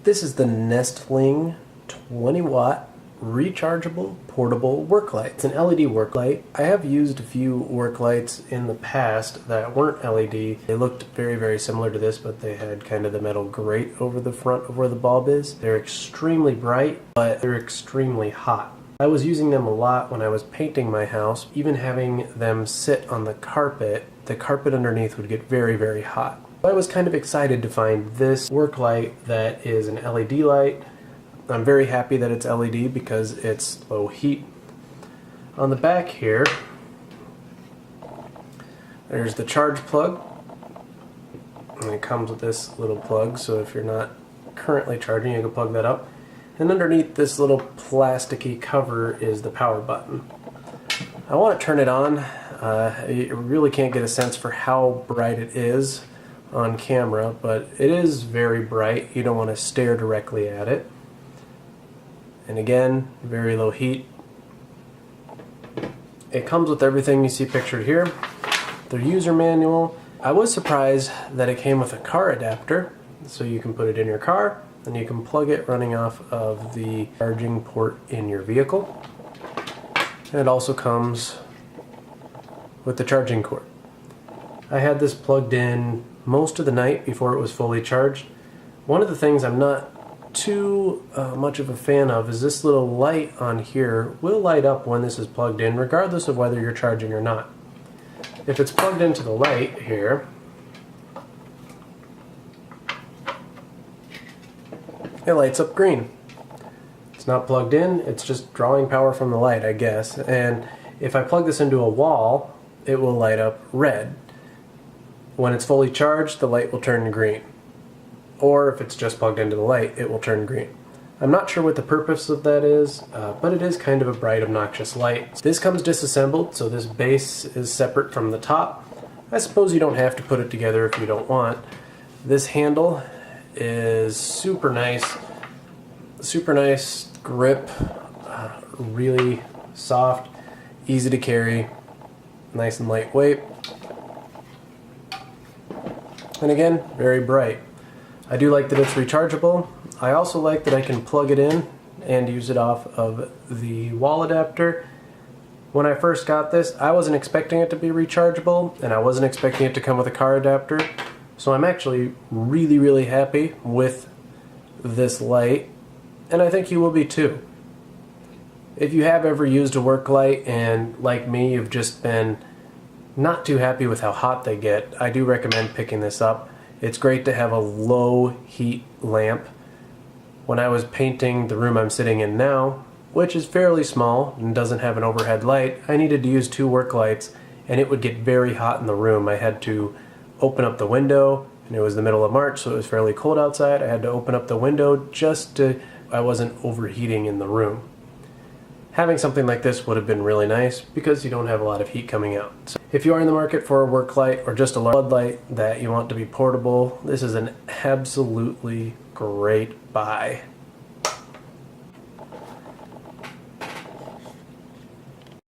This is the Nestling 20-watt rechargeable portable work light. It's an LED work light. I have used a few work lights in the past that weren't LED. They looked very, very similar to this, but they had kind of the metal grate over the front of where the bulb is. They're extremely bright, but they're extremely hot. I was using them a lot when I was painting my house. Even having them sit on the carpet underneath would get very, very hot. I was kind of excited to find this work light that is an LED light. I'm very happy that it's LED because it's low heat. On the back here, there's the charge plug. And it comes with this little plug, so if you're not currently charging, you can plug that up. And underneath this little plasticky cover is the power button. I want to turn it on. You really can't get a sense for how bright it is on camera, but it is very bright. You don't want to stare directly at it. And again, very low heat. It comes with everything you see pictured here. The user manual. I was surprised that it came with a car adapter, so you can put it in your car and you can plug it running off of the charging port in your vehicle. And it also comes with the charging cord. I had this plugged in most of the night before it was fully charged. One of the things I'm not too much of a fan of is this little light on here will light up when this is plugged in, regardless of whether you're charging or not. If it's plugged into the light here, it lights up green. It's not plugged in, it's just drawing power from the light, I guess. And if I plug this into a wall, it will light up red. When it's fully charged, the light will turn green. Or if it's just plugged into the light, it will turn green. I'm not sure what the purpose of that is, but it is kind of a bright, obnoxious light. This comes disassembled, so this base is separate from the top. I suppose you don't have to put it together if you don't want. This handle is super nice grip, really soft, easy to carry, nice and lightweight. And again, very bright. I do like that it's rechargeable. I also like that I can plug it in and use it off of the wall adapter. When I first got this, I wasn't expecting it to be rechargeable, and I wasn't expecting it to come with a car adapter. So I'm actually really, really happy with this light, and I think you will be too. If you have ever used a work light and, like me, you've just been not too happy with how hot they get, I do recommend picking this up. It's great to have a low heat lamp. When I was painting the room I'm sitting in now, which is fairly small and doesn't have an overhead light, I needed to use 2 work lights, and it would get very hot in the room. I had to open up the window, and it was the middle of March, so it was fairly cold outside. I had to open up the window just to, I wasn't overheating in the room. Having something like this would have been really nice because you don't have a lot of heat coming out. So if you are in the market for a work light or just a floodlight that you want to be portable, this is an absolutely great buy.